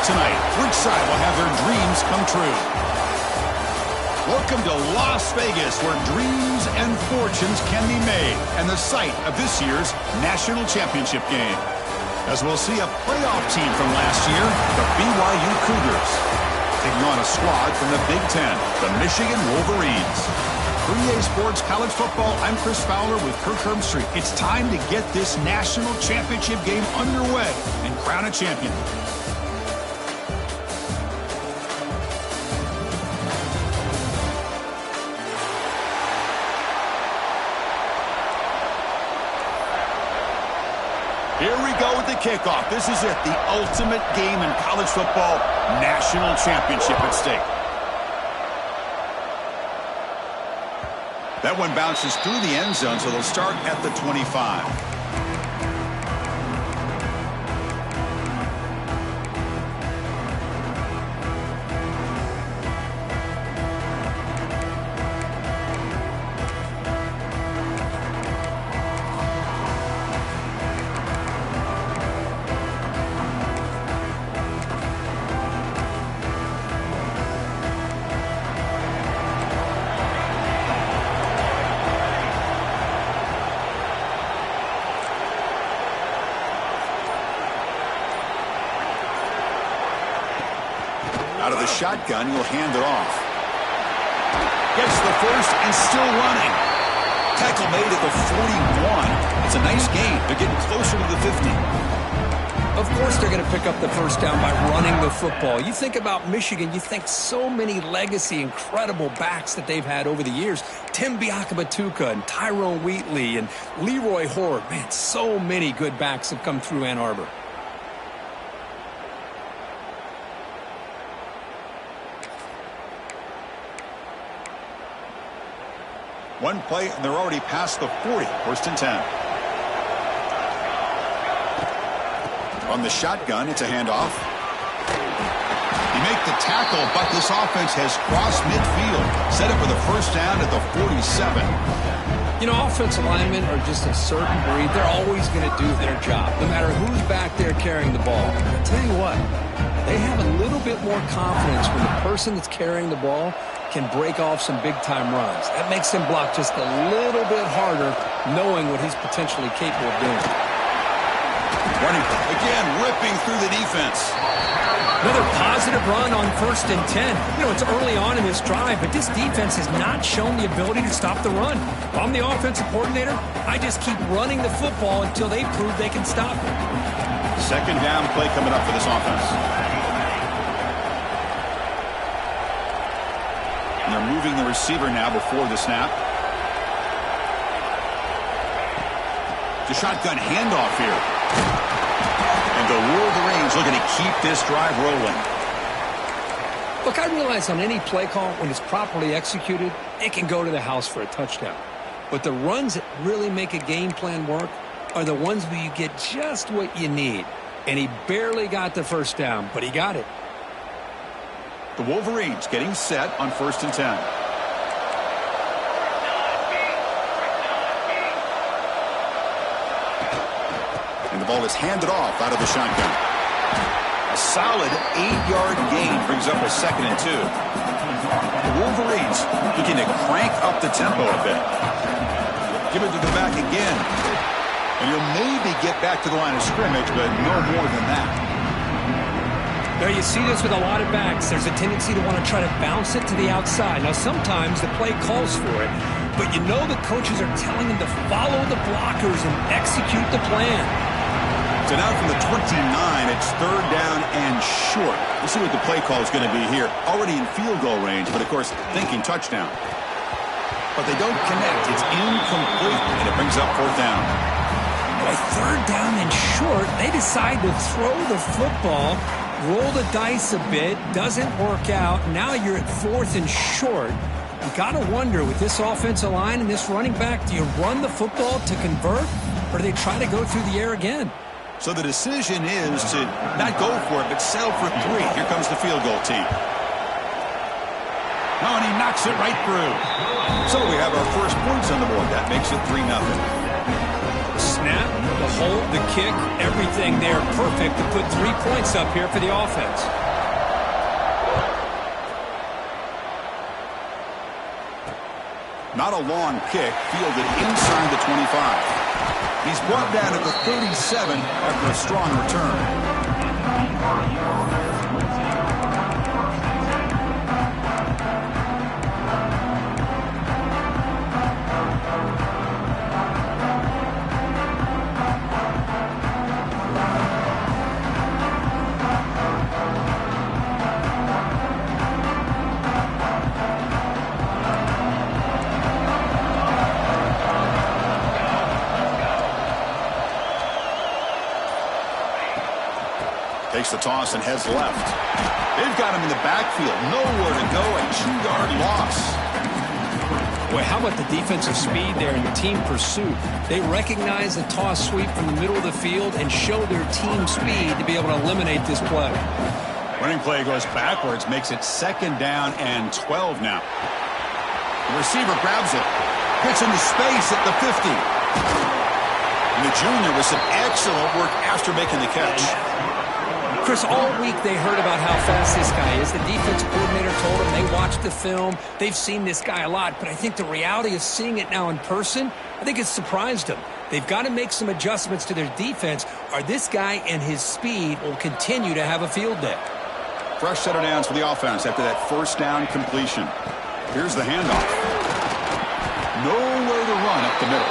tonight. Which side will have their dreams come true? Welcome to Las Vegas, where dreams and fortunes can be made, and the site of this year's national championship game. As we'll see a playoff team from last year, the BYU Cougars, taking on a squad from the Big Ten, the Michigan Wolverines. For EA Sports College Football, I'm Chris Fowler with Kirk Herbstreit. It's time to get this national championship game underway and crown a champion. Here we go with the kickoff. This is it, the ultimate game in college football, national championship at stake. That one bounces through the end zone, so they'll start at the 25. Out of the shotgun, he'll hand it off. Gets the first and still running. Tackle made at the 41. It's a nice gain. They're getting closer to the 50. Of course they're going to pick up the first down by running the football. You think about Michigan, you think so many legacy, incredible backs that they've had over the years. Tim Biakabatuka and Tyrone Wheatley and Leroy Horde. Man, so many good backs have come through Ann Arbor. One play, and they're already past the 40. First and 10. On the shotgun, it's a handoff. He make the tackle, but this offense has crossed midfield. Set up for the first down at the 47. You know, offensive linemen are just a certain breed. They're always going to do their job, no matter who's back there carrying the ball. I'll tell you what, they have a little bit more confidence when the person that's carrying the ball can break off some big-time runs. That makes him block just a little bit harder, knowing what he's potentially capable of doing. Running again, ripping through the defense. Another positive run on 1st and 10. You know, it's early on in this drive, but this defense has not shown the ability to stop the run. If I'm the offensive coordinator, I just keep running the football until they prove they can stop it. Second down play coming up for this offense. And they're moving the receiver now before the snap. The shotgun handoff here. And the Wolverines looking to keep this drive rolling. Look, I realize on any play call, when it's properly executed, it can go to the house for a touchdown. But the runs that really make a game plan work are the ones where you get just what you need. And he barely got the first down, but he got it. The Wolverines getting set on 1st and 10. And the ball is handed off out of the shotgun. A solid 8-yard gain brings up a 2nd and 2. The Wolverines looking to crank up the tempo a bit. Give it to the back again. And you'll maybe get back to the line of scrimmage, but no more than that. Now, you see this with a lot of backs. There's a tendency to want to try to bounce it to the outside. Now, sometimes the play calls for it, but you know the coaches are telling them to follow the blockers and execute the plan. So now from the 29, it's 3rd down and short. We'll see what the play call is going to be here. Already in field goal range, but of course, thinking touchdown. But they don't connect. It's incomplete, and it brings up 4th down. By 3rd down and short, they decide to throw the football. Roll the dice a bit, doesn't work out. Now you're at 4th and short. You got to wonder, with this offensive line and this running back, do you run the football to convert, or do they try to go through the air again? So the decision is to not go for it, but settle for 3. Here comes the field goal team. Oh, and he knocks it right through. So we have our first points on the board. That makes it 3-0. snap, the hold, the kick, everything there perfect to put 3 points up here for the offense. Not a long kick, fielded inside the 25. He's brought down at the 37 after a strong return. Takes the toss and heads left. They've got him in the backfield. Nowhere to go. A 2-yard loss. Well, how about the defensive speed there in the team pursuit? They recognize the toss sweep from the middle of the field and show their team speed to be able to eliminate this play. Running play goes backwards, makes it 2nd down and 12 now. The receiver grabs it. Gets into space at the 50. And the junior with some excellent work after making the catch. Chris, all week they heard about how fast this guy is. The defense coordinator told them they watched the film. They've seen this guy a lot. But I think the reality of seeing it now in person, I think it's surprised them. They've got to make some adjustments to their defense, or this guy and his speed will continue to have a field day. Fresh set of downs for the offense after that 1st down completion. Here's the handoff. Nowhere to run up the middle.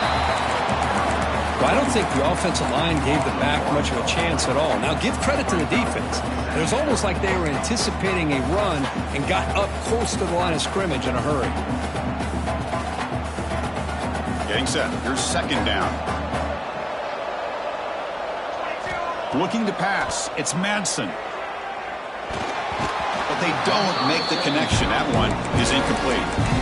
Well, I don't think the offensive line gave the back much of a chance at all. Now, give credit to the defense. It was almost like they were anticipating a run and got up close to the line of scrimmage in a hurry. Getting set. Here's 2nd down. Looking to pass. It's Madsen. But they don't make the connection. That one is incomplete.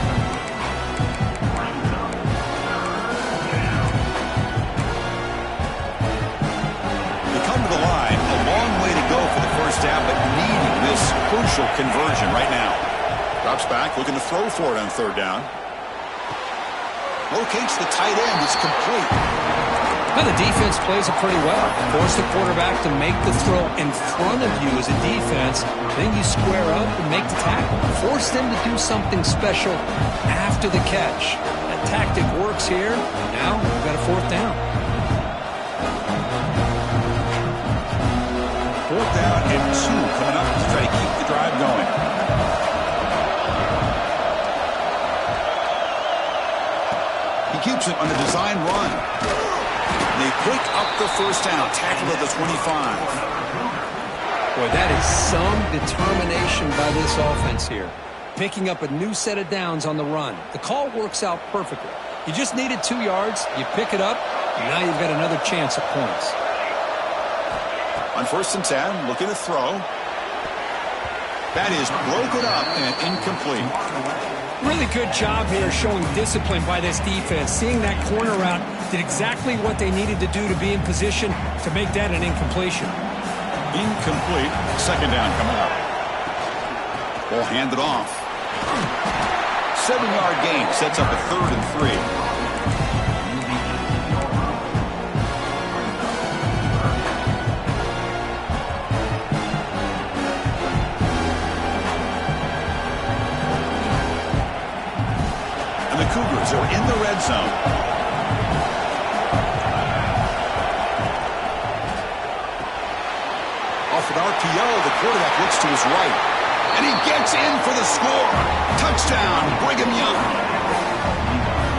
Down, but needing this crucial conversion right now. Drops back, looking to throw for it on 3rd down. Locates the tight end. It's complete. Well, the defense plays it pretty well. Force the quarterback to make the throw in front of you as a defense. Then you square up and make the tackle. Force them to do something special after the catch. That tactic works here. Now we've got a 4th down. 4th down and 2 coming up to try to keep the drive going. He keeps it on the design run. They pick up the 1st down, tackle at the 25. Boy, that is some determination by this offense here. Picking up a new set of downs on the run. The call works out perfectly. You just needed 2 yards, you pick it up, and now you've got another chance at points. On 1st and 10, looking to throw. That is broken up and incomplete. Really good job here showing discipline by this defense. Seeing that corner route did exactly what they needed to do to be in position to make that an incompletion. Incomplete. 2nd down coming up. Ball handed off. 7-yard gain sets up a 3rd and 3. The Cougars are in the red zone. Off an RPO, the quarterback looks to his right. And he gets in for the score. Touchdown, Brigham Young.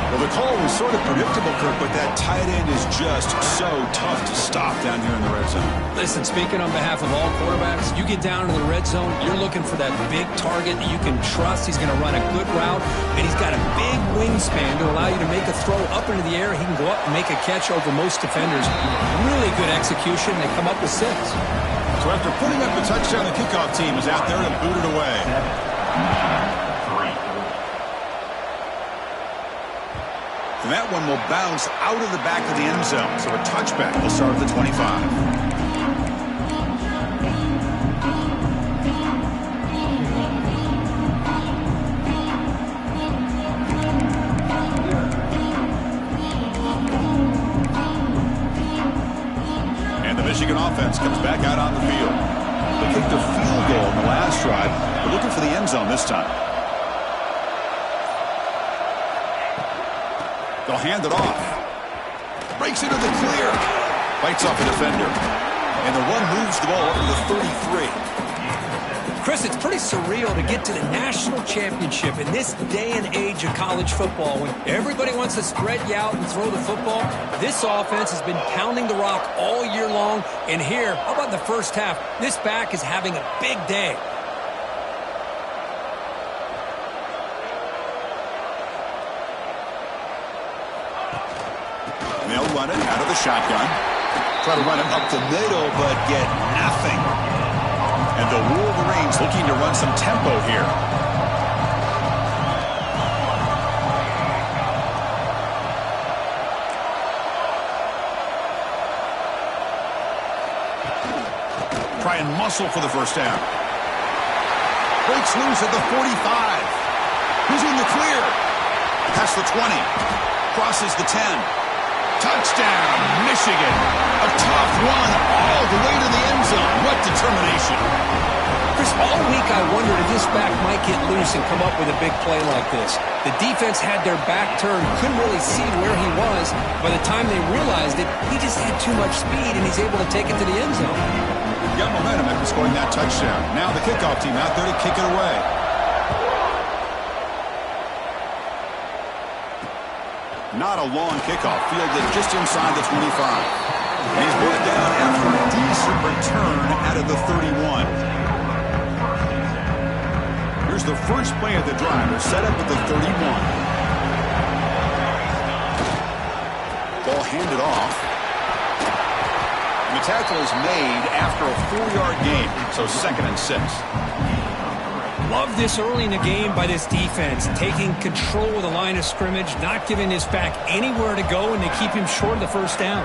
Well, the call was sort of predictable, Kirk, but that tight end is just so tough to stop down here in the red zone. Listen, speaking on behalf of all quarterbacks, you get down to the red zone, you're looking for that big target that you can trust. He's going to run a good route, and he's got a big wingspan to allow you to make a throw up into the air. He can go up and make a catch over most defenders. Really good execution. They come up with 6. So after putting up the touchdown, the kickoff team is out there to boot it away. And that one will bounce out of the back of the end zone. So a touchback will start at the 25. drive. They're looking for the end zone this time. They'll hand it off. Breaks into the clear. Fights off a defender. And the run moves the ball up to the 33. Chris, it's pretty surreal to get to the national championship in this day and age of college football when everybody wants to spread you out and throw the football. This offense has been pounding the rock all year long. And here, how about the first half? This back is having a big day. And they'll run it out of the shotgun. Try to run it up the middle, but get nothing. And the Wolverines looking to run some tempo here. Try and muscle for the first down. Breaks loose at the 45. Who's in the clear? Past the 20. Crosses the 10. Touchdown, Michigan. A tough one all the way to the end zone. What determination. Chris, all week I wondered if this back might get loose and come up with a big play like this. The defense had their back turned, couldn't really see where he was. By the time they realized it, he just had too much speed, and he's able to take it to the end zone. Got momentum after scoring that touchdown. Now the kickoff team out there to kick it away. Not a long kickoff, fielded just inside the 25. And he's brought down after a decent return out of the 31. Here's the first play of the drive. They're set up at the 31. Ball handed off. And the tackle is made after a 4-yard gain, so 2nd and 6. Love this early in the game by this defense, taking control of the line of scrimmage, not giving this back anywhere to go, and they keep him short of the first down.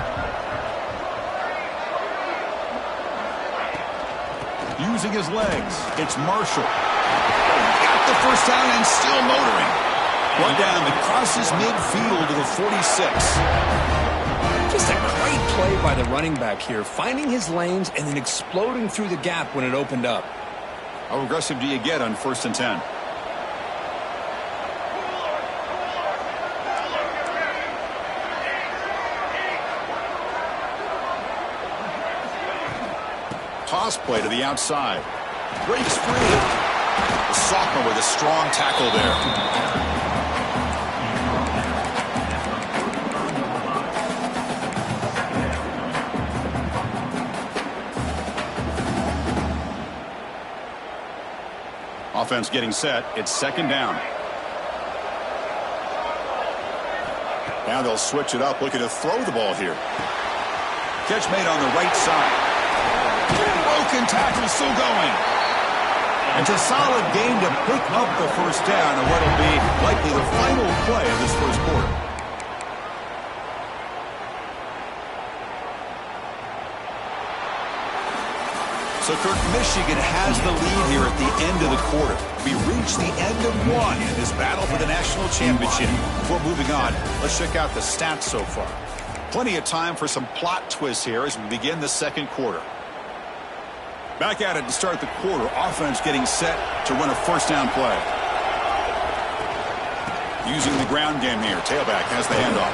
Using his legs, it's Marshall. Got the first down and still motoring. One down that crosses midfield to the 46. Just a great play by the running back here, finding his lanes and then exploding through the gap when it opened up. How aggressive do you get on 1st and 10? Toss play to the outside. Breaks free. The sophomore with a strong tackle there. Offense getting set. It's 2nd down. Now they'll switch it up, looking to throw the ball here. Catch made on the right side. Broken tackle still going. It's a solid game to pick up the first down on what will be likely the final play of this first quarter. So, Kirk, Michigan has the lead here at the end of the quarter. We reach the end of one in this battle for the national championship. Before moving on, let's check out the stats so far. Plenty of time for some plot twists here as we begin the second quarter. Back at it to start the quarter. Offense getting set to run a first down play. Using the ground game here. Tailback has the handoff.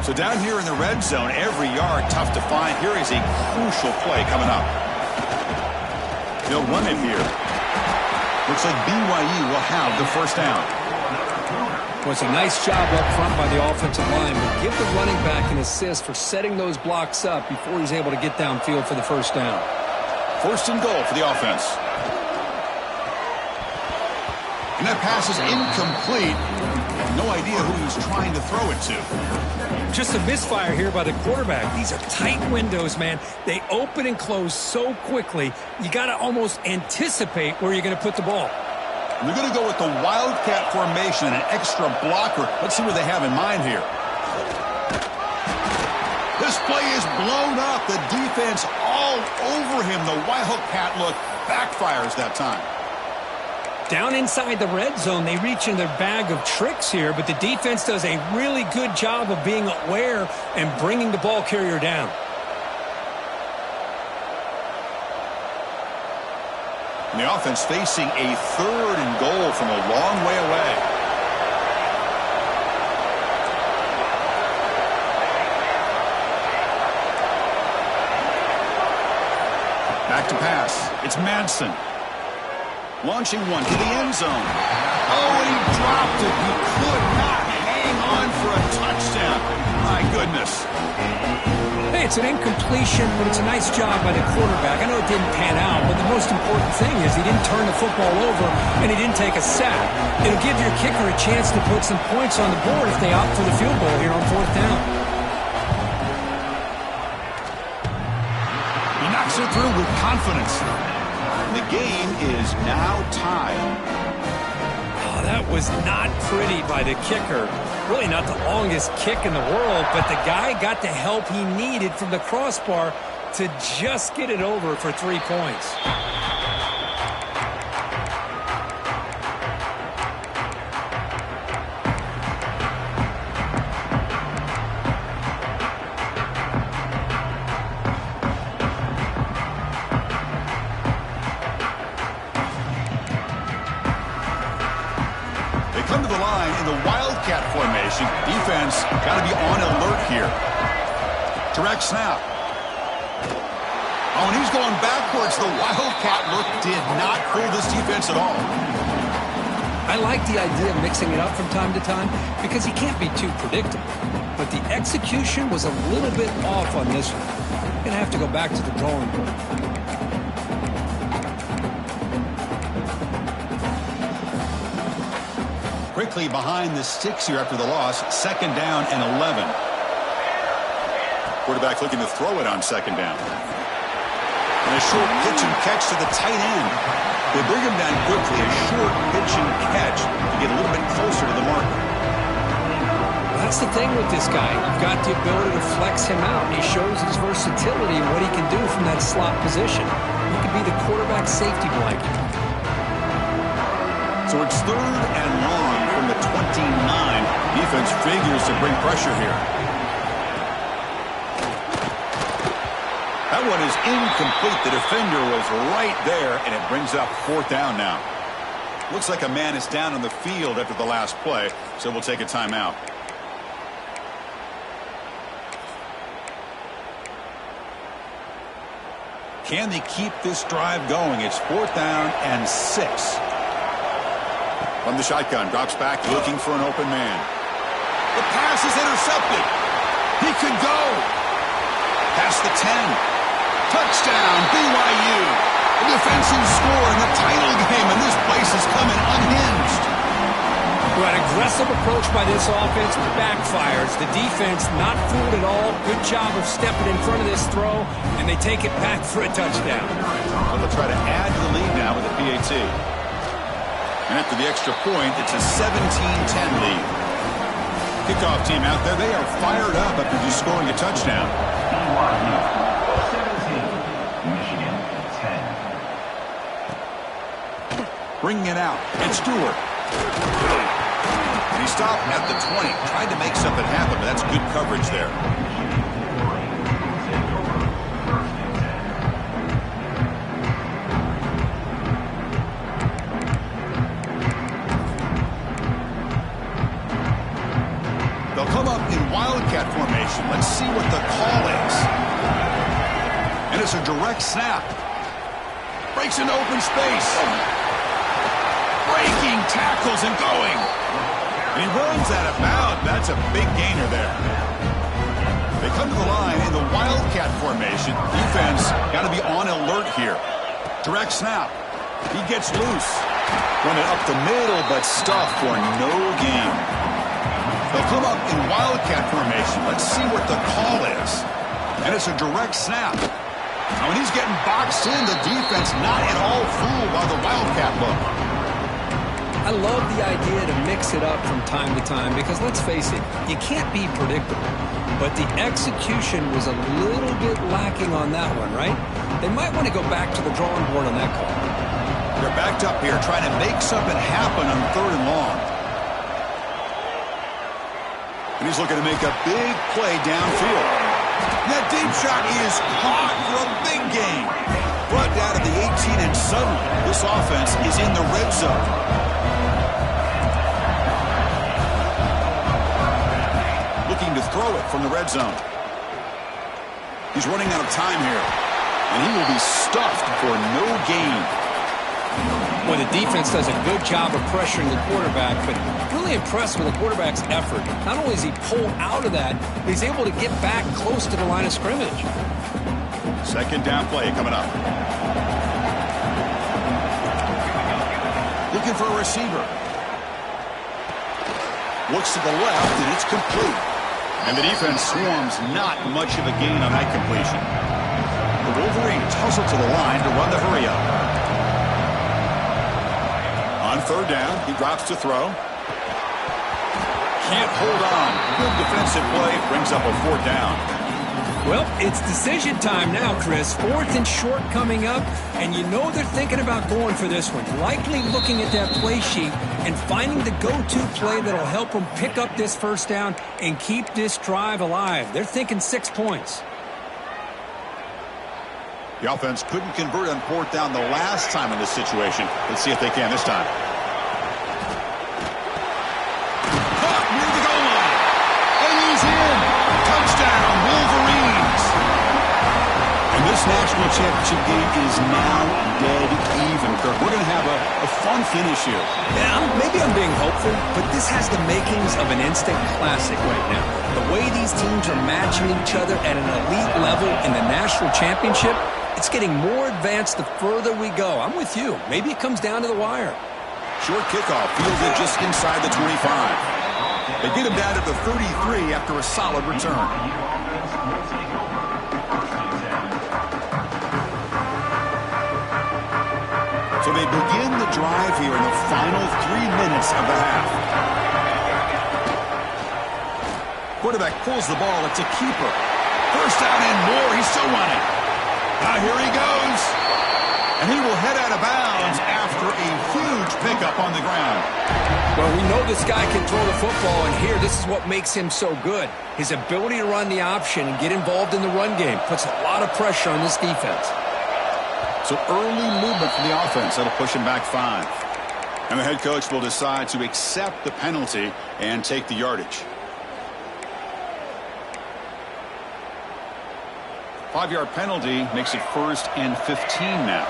So down here in the red zone, every yard tough to find. Here is a crucial play coming up. They'll run it here. Looks like BYU will have the first down. Well, it's a nice job up front by the offensive line, but give the running back an assist for setting those blocks up before he's able to get downfield for the first down. 1st and goal for the offense. And that pass is incomplete. No idea who he was trying to throw it to. Just a misfire here by the quarterback. These are tight windows, man. They open and close so quickly, you got to almost anticipate where you're going to put the ball. They're going to go with the wildcat formation and an extra blocker. Let's see what they have in mind here. This play is blown up. The defense all over him. The wildcat look backfires that time. Down inside the red zone, they reach in their bag of tricks here, but the defense does a really good job of being aware and bringing the ball carrier down. And the offense facing a 3rd and goal from a long way away. Back to pass. It's Madsen. Launching one to the end zone. Oh, and he dropped it. He could not hang on for a touchdown. My goodness. Hey, it's an incompletion, but it's a nice job by the quarterback. I know it didn't pan out, but the most important thing is he didn't turn the football over and he didn't take a sack. It'll give your kicker a chance to put some points on the board if they opt for the field goal here on 4th down. He knocks it through with confidence. The game is now tied. Oh, that was not pretty by the kicker. Really not the longest kick in the world, but the guy got the help he needed from the crossbar to just get it over for 3 points. Come to the line in the Wildcat formation. Defense got to be on alert here. Direct snap. Oh, and he's going backwards. The Wildcat look did not fool this defense at all. I like the idea of mixing it up from time to time because he can't be too predictable. But the execution was a little bit off on this one. Going to have to go back to the drawing board. Quickly behind the sticks here after the loss. 2nd down and 11. Quarterback looking to throw it on 2nd down. And a short pitch and catch to the tight end. They bring him down quickly. A short pitch and catch to get a little bit closer to the marker. That's the thing with this guy. You've got the ability to flex him out. He shows his versatility and what he can do from that slot position. He could be the quarterback safety blanket. So it's 3rd and long from the 29. Defense figures to bring pressure here. That one is incomplete. The defender was right there, and it brings up 4th down now. Looks like a man is down on the field after the last play, so we'll take a timeout. Can they keep this drive going? It's 4th down and 6. From the shotgun, drops back, looking for an open man. The pass is intercepted. He could go. Past the 10. Touchdown, BYU. A defensive score in the title game, and this place is coming unhinged. Well, an aggressive approach by this offense backfires. The defense not fooled at all. Good job of stepping in front of this throw, and they take it back for a touchdown. Well, they'll try to add to the lead now with a PAT. And after the extra point, it's a 17-10 lead. Kickoff team out there, they are fired up after just scoring a touchdown. BYU 17, Michigan 10. Bringing it out, it's Stewart. And he stopped at the 20, tried to make something happen, but that's good coverage there. Wildcat formation. Let's see what the call is. And it's a direct snap. Breaks into open space. Breaking tackles and going. And he runs out of bounds. That's a big gainer there. They come to the line in the Wildcat formation. Defense got to be on alert here. Direct snap. He gets loose. Run it up the middle, but stuffed for no gain. They'll come up in Wildcat formation. Let's see what the call is. And it's a direct snap. Now, when he's getting boxed in, the defense not at all fooled by the Wildcat look. I love the idea to mix it up from time to time because, let's face it, you can't be predictable. But the execution was a little bit lacking on that one, right? They might want to go back to the drawing board on that call. They're backed up here trying to make something happen on 3rd and long. And he's looking to make a big play downfield. That deep shot is caught for a big gain. Brought down to the 18, and suddenly this offense is in the red zone. Looking to throw it from the red zone. He's running out of time here, and he will be stuffed for no gain. Well, the defense does a good job of pressuring the quarterback, but really impressed with the quarterback's effort. Not only is he pulled out of that, but he's able to get back close to the line of scrimmage. 2nd down play coming up. Looking for a receiver. Looks to the left, and it's complete. And the defense swarms not much of a gain on that completion. The Wolverines hustle to the line to run the hurry-up. On 3rd down, he drops to throw. Can't hold on. Good defensive play. Brings up a 4th down. Well, it's decision time now, Chris. 4th and short coming up, and you know they're thinking about going for this one. Likely looking at that play sheet and finding the go-to play that'll help them pick up this 1st down and keep this drive alive. They're thinking 6 points. The offense couldn't convert on 4th down the last time in this situation. Let's see if they can this time. Caught near the goal line. And he's in. Touchdown, Wolverines. And this national championship game is now dead even, Kirk. We're going to have a fun finish here. Yeah, maybe I'm being hopeful, but this has the makings of an instant classic right now. The way these teams are matching each other at an elite level in the national championship, it's getting more advanced the further we go. I'm with you. Maybe it comes down to the wire. Short kickoff, fielded just inside the 25. They get him down to the 33 after a solid return. So they begin the drive here in the final 3 minutes of the half. Quarterback pulls the ball. It's a keeper. 1st down and more. He's still running. Now here he goes. And he will head out of bounds after a huge pickup on the ground. Well, we know this guy can throw the football, and here, this is what makes him so good. His ability to run the option and get involved in the run game puts a lot of pressure on this defense. So early movement from the offense. That'll push him back 5. And the head coach will decide to accept the penalty and take the yardage. 5-yard penalty makes it 1st and 15 now.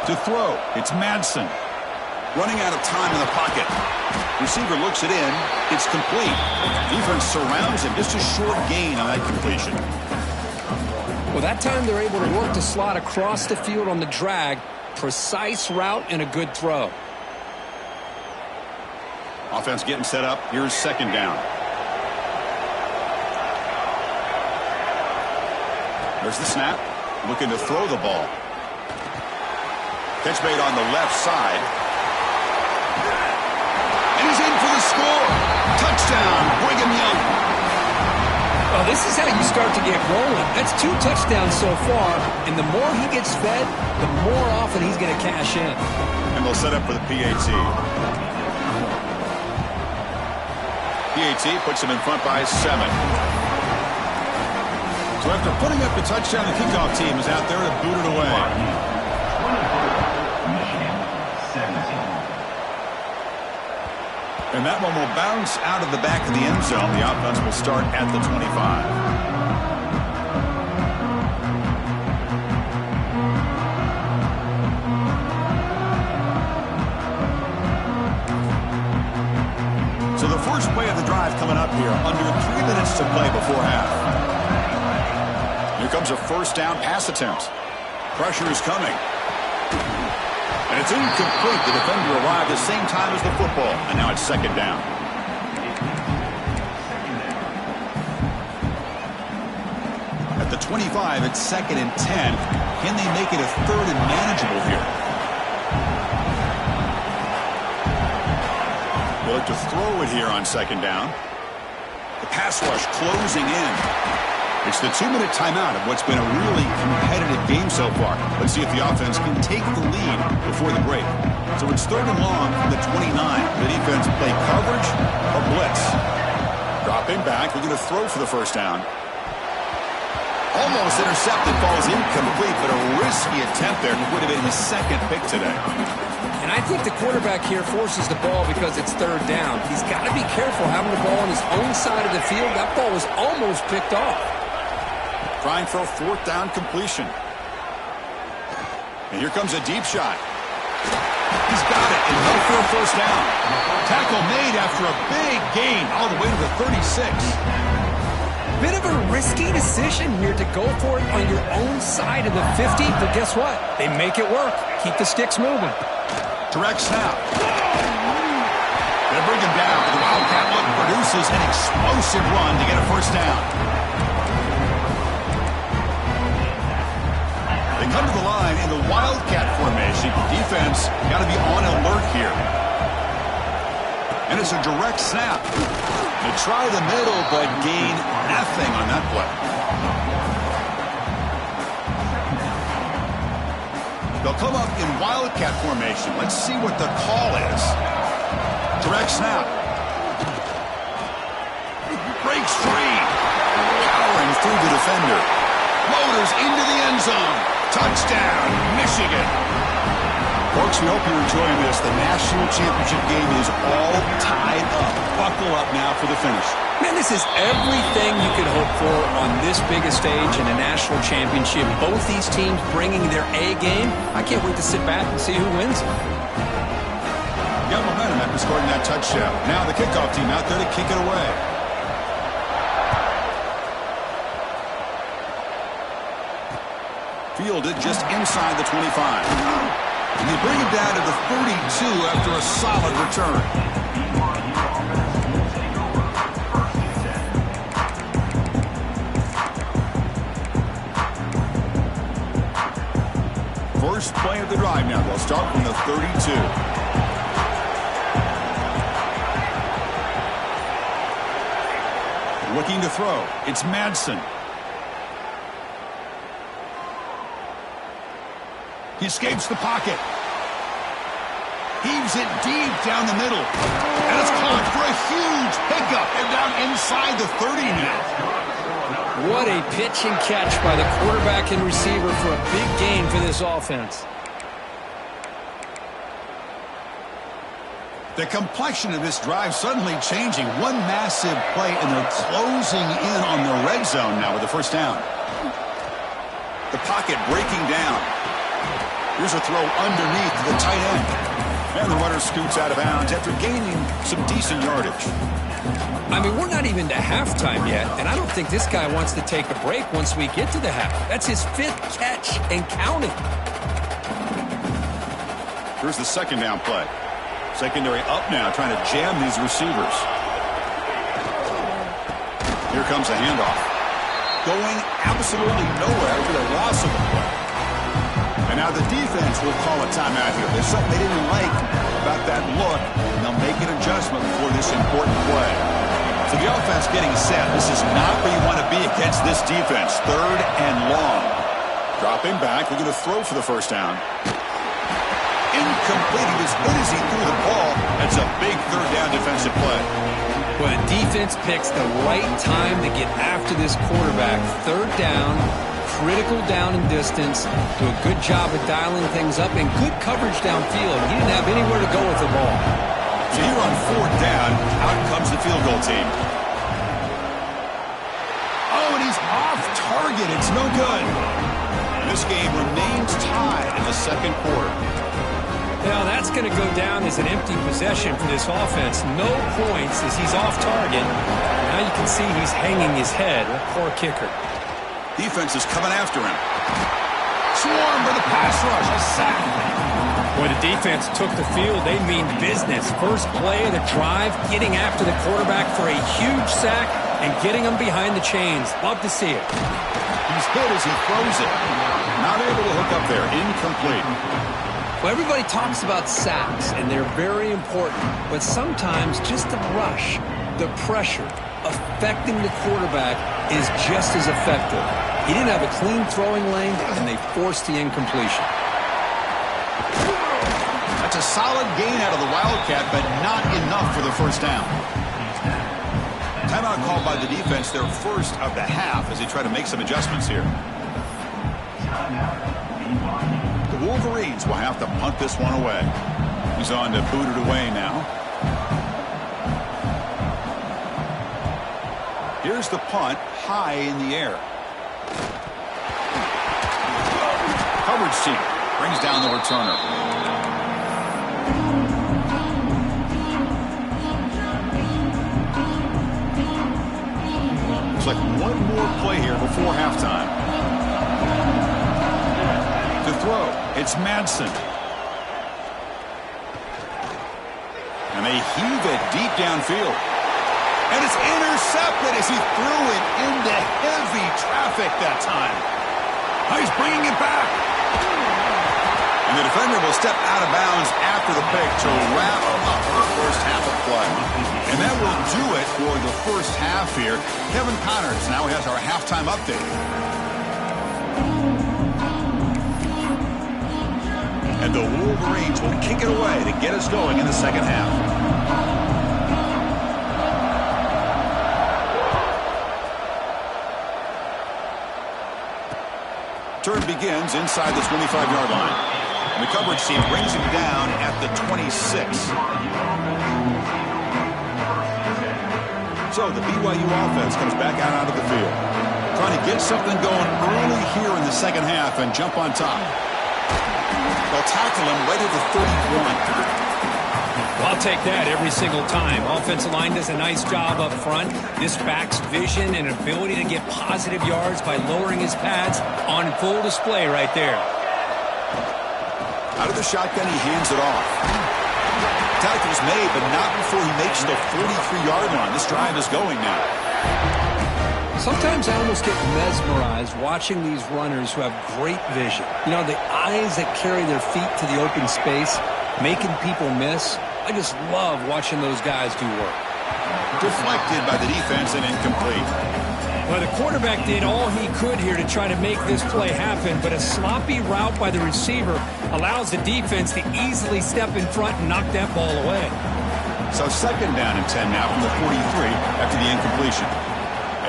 To throw, it's Madsen. Running out of time in the pocket. Receiver looks it in. It's complete. Defense surrounds him. Just a short gain on that completion. Well, that time they're able to work the slot across the field on the drag. Precise route and a good throw. Offense getting set up. Here's 2nd down. There's the snap. Looking to throw the ball. Catch made on the left side. And he's in for the score. Touchdown, Brigham Young. Well, this is how you start to get rolling. That's 2 touchdowns so far, and the more he gets fed, the more often he's going to cash in. And they'll set up for the PAT. PAT puts him in front by 7. So after putting up the touchdown, the kickoff team is out there to boot it away. And that one will bounce out of the back of the end zone. The offense will start at the 25. So the first play of the drive coming up here. Under 3 minutes to play before half. Here comes a 1st down pass attempt. Pressure is coming. And it's incomplete. The defender arrived at the same time as the football. And now it's 2nd down. At the 25, it's 2nd and 10. Can they make it a 3rd and manageable here? They look to throw it here on 2nd down. The pass rush closing in. It's the 2-minute timeout of what's been a really competitive game so far. Let's see if the offense can take the lead before the break. So it's 3rd and long from the 29. The defense play coverage or blitz. Dropping back, we're going to throw for the first down. Almost intercepted, falls incomplete, but a risky attempt there. It would have been his 2nd pick today. And I think the quarterback here forces the ball because it's 3rd down. He's got to be careful having the ball on his own side of the field. That ball was almost picked off. Trying for a 4th down completion. And here comes a deep shot. He's got it, and no for a first down. Tackle made after a big gain all the way to the 36. Bit of a risky decision here to go for it on your own side of the 50, but guess what? They make it work. Keep the sticks moving. Direct snap. They bring him down. The Wildcat look produces an explosive run to get a first down. They come to the line in the Wildcat formation. Defense got to be on alert here. And it's a direct snap. They try the middle, but gain nothing on that play. They'll come up in Wildcat formation. Let's see what the call is. Direct snap. Breaks free. Powering through the defender. Motors into the end zone. Touchdown, Michigan. Folks, we hope you're enjoying this. The national championship game is all tied up. Buckle up now for the finish. Man, this is everything you could hope for on this biggest stage in a national championship. Both these teams bringing their A game. I can't wait to sit back and see who wins. Got momentum after scoring that touchdown. Now the kickoff team out there to kick it away. Fielded just inside the 25. And you bring him down to the 32 after a solid return. First play of the drive now. They'll start from the 32. Looking to throw. It's Madsen. He escapes the pocket. Heaves it deep down the middle. And it's caught for a huge pickup. And down inside the 30 now. What a pitch and catch by the quarterback and receiver for a big gain for this offense. The complexion of this drive suddenly changing. One massive play, and they're closing in on the red zone now with the first down. The pocket breaking down. Here's a throw underneath the tight end. And the runner scoots out of bounds after gaining some decent yardage. I mean, we're not even to halftime yet, and I don't think this guy wants to take a break once we get to the half. That's his 5th catch and counting. Here's the second down play. Secondary up now, trying to jam these receivers. Here comes a handoff. Going absolutely nowhere for the loss of the play. And now the defense will call a timeout here. There's something they didn't like about that look, and they'll make an adjustment before this important play. So the offense getting set. This is not where you want to be against this defense. 3rd and long. Dropping back. We're going to throw for the first down. Incomplete. As good as he threw the ball, that's a big 3rd down defensive play. Well, the defense picks the right time to get after this quarterback. 3rd down. Critical down and distance, do a good job of dialing things up, and good coverage downfield. He didn't have anywhere to go with the ball. So here on 4th down, out comes the field goal team. Oh, and he's off target. It's no good. And this game remains tied in the 2nd quarter. Now that's going to go down as an empty possession for this offense. No points as he's off target. Now you can see he's hanging his head. A poor kicker. Defense is coming after him. Swarmed by the pass rush. A sack. When the defense took the field, they mean business. First play of the drive, getting after the quarterback for a huge sack and getting him behind the chains. Love to see it. He's hit as he throws it. Not able to hook up there. Incomplete. Well, everybody talks about sacks, and they're very important. But sometimes just the rush, the pressure, a affecting the quarterback is just as effective. He didn't have a clean throwing lane, and they forced the incompletion. That's a solid gain out of the Wildcat, but not enough for the first down. Timeout called by the defense, their first of the half, as they try to make some adjustments here. The Wolverines will have to punt this one away. He's on to boot it away now. Here's the punt, high in the air. Coverage team brings down the returner. Looks like one more play here before halftime. To throw, it's Madsen. And they heave it deep downfield. And it's intercepted as he threw it into heavy traffic that time. Now he's bringing it back. And the defender will step out of bounds after the pick to wrap up the first half of play. And that will do it for the first half here. Kevin Connors now has our halftime update. And the Wolverines will kick it away to get us going in the second half. Turn begins inside the 25-yard line. And the coverage team brings him down at the 26. So the BYU offense comes back out of the field. Trying to get something going early here in the second half and jump on top. They'll tackle him right at the 31. I'll take that every single time. Offensive line does a nice job up front. This back's vision and ability to get positive yards by lowering his pads on full display right there. Out of the shotgun, he hands it off. Tackle's made, but not before he makes the 43-yard line. This drive is going now. Sometimes I almost get mesmerized watching these runners who have great vision. You know, the eyes that carry their feet to the open space, making people miss. I just love watching those guys do work. Deflected by the defense and incomplete. Well, the quarterback did all he could here to try to make this play happen, but a sloppy route by the receiver allows the defense to easily step in front and knock that ball away. So second down and 10 now from the 43 after the incompletion.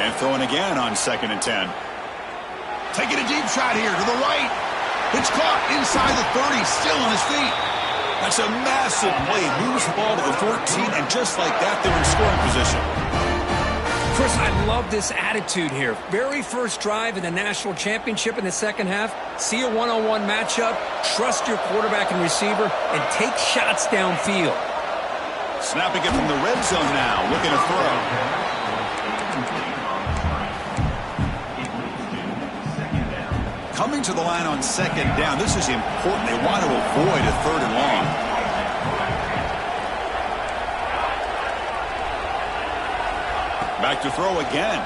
And throwing again on second and 10. Taking a deep shot here to the right. It's caught inside the 30, still on his feet. That's a massive play. Moves the ball to the 14, and just like that, they're in scoring position. Chris, I love this attitude here. Very first drive in the national championship in the second half. See a one-on-one matchup, trust your quarterback and receiver, and take shots downfield. Snapping it from the red zone now, looking to throw. Coming to the line on second down. This is important. They want to avoid a third and long. Back to throw again.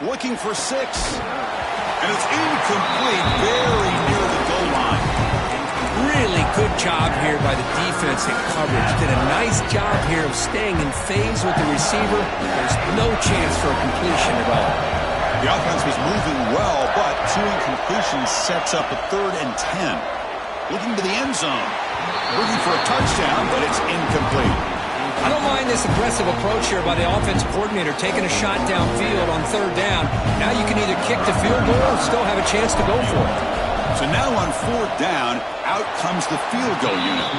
Looking for 6. And it's incomplete, very near the goal line. Really good job here by the defense in coverage. Did a nice job here of staying in phase with the receiver. There's no chance for a completion at all. The offense was moving well, but 2 incompletions sets up a 3rd and 10. Looking to the end zone. Looking for a touchdown, but it's incomplete. I don't mind this aggressive approach here by the offensive coordinator, taking a shot downfield on 3rd down. Now you can either kick the field goal or still have a chance to go for it. So now on 4th down, out comes the field goal unit.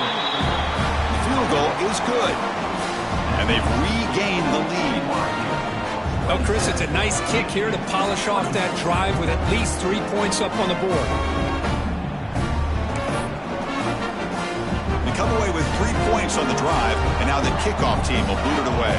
The field goal is good. And they've regained the lead. Well, Chris, it's a nice kick here to polish off that drive with at least 3 points up on the board. They come away with 3 points on the drive, and now the kickoff team will boot it away.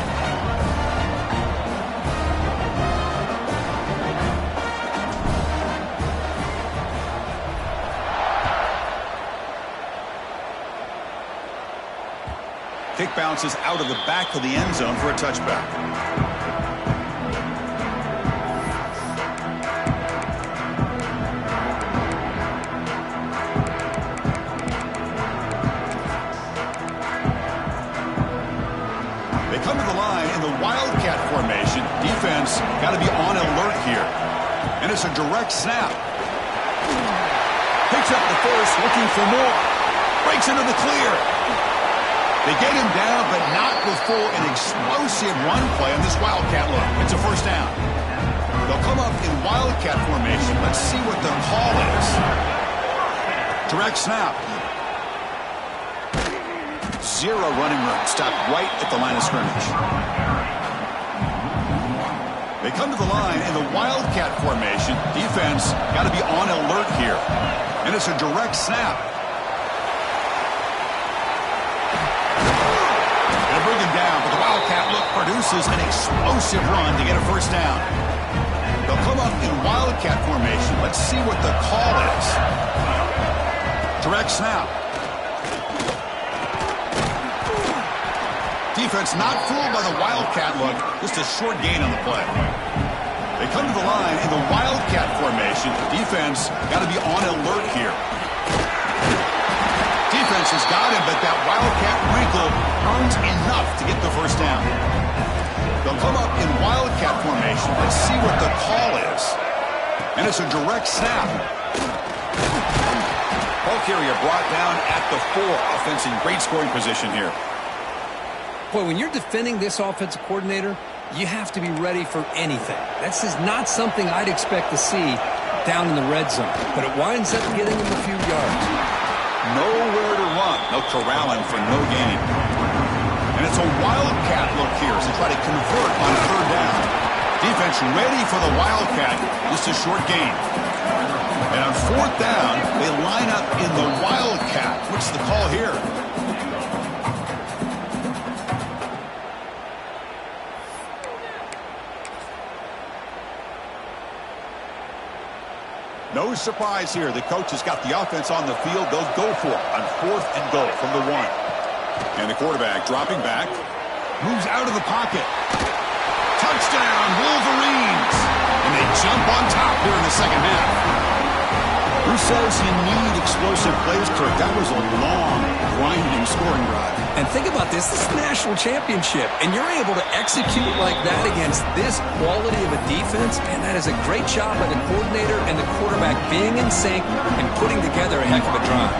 Kick bounces out of the back of the end zone for a touchback. They come to the line in the Wildcat formation. Defense got to be on alert here. And it's a direct snap. Picks up the first, looking for more. Breaks into the clear. They get him down, but not before an explosive run play on this Wildcat look. It's a first down. They'll come up in Wildcat formation. Let's see what the call is. Direct snap. Zero running room. Stopped right at the line of scrimmage. They come to the line in the Wildcat formation. Defense got to be on alert here. And it's a direct snap. They'll bring him down, but the Wildcat look produces an explosive run to get a first down. They'll come up in Wildcat formation. Let's see what the call is. Direct snap. Defense not fooled by the Wildcat look. Just a short gain on the play. They come to the line in the Wildcat formation. Defense got to be on alert here. Defense has got him, but that Wildcat wrinkle earns enough to get the first down. They'll come up in Wildcat formation. Let's see what the call is. And it's a direct snap. Ball carrier brought down at the 4. Offense in great scoring position here. Boy, when you're defending this offensive coordinator, you have to be ready for anything. This is not something I'd expect to see down in the red zone, but it winds up getting him a few yards. Nowhere to run. They'll corral him for no gain. And it's a Wildcat look here as they try to convert on third down. Defense ready for the Wildcat. Just a short gain. And on fourth down, they line up in the Wildcat. What's the call here? No surprise here. The coach has got the offense on the field. They'll go for it on 4th and goal from the 1. And the quarterback dropping back. Moves out of the pocket. Touchdown, Wolverines! And they jump on top here in the second half. Who says you need explosive plays, Kirk? That was a long, grinding scoring drive. And think about this. This is the national championship, and you're able to execute like that against this quality of a defense, and that is a great job by the coordinator and the quarterback being in sync and putting together a heck of a drive.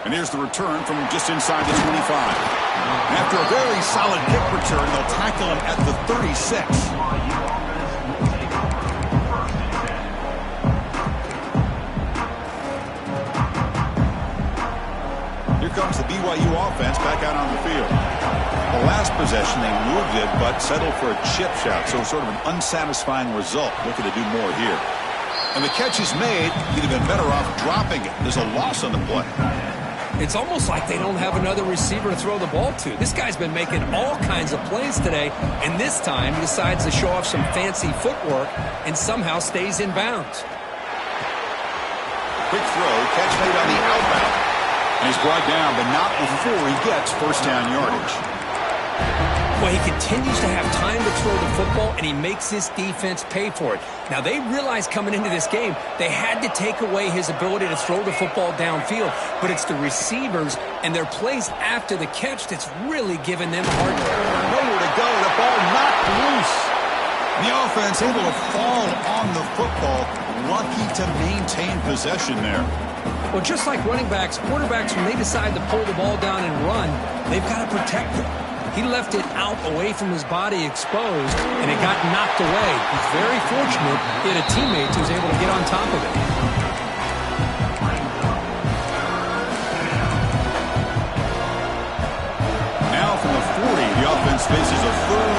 And here's the return from just inside the 25. And after a very solid kick return, they'll tackle him at the 36. Here comes the BYU offense back out on the field. The last possession, they moved it, but settled for a chip shot, so sort of an unsatisfying result. Looking to do more here. And the catch is made. He'd have been better off dropping it. There's a loss on the play. It's almost like they don't have another receiver to throw the ball to. This guy's been making all kinds of plays today, and this time he decides to show off some fancy footwork and somehow stays in bounds. Quick throw, catch made on the outbound. And he's brought down, but not before he gets first down yardage. Well, he continues to have time to throw the football, and he makes this defense pay for it. Now, they realized coming into this game they had to take away his ability to throw the football downfield, but it's the receivers and their plays after the catch that's really giving them a hard time. Nowhere to go, the ball knocked loose. The offense able to fall on the football, lucky to maintain possession there. Well, just like running backs, quarterbacks, when they decide to pull the ball down and run, they've got to protect it. He left it out away from his body exposed, and it got knocked away. He's very fortunate he had a teammate who was able to get on top of it. Now from the 40, the offense faces a third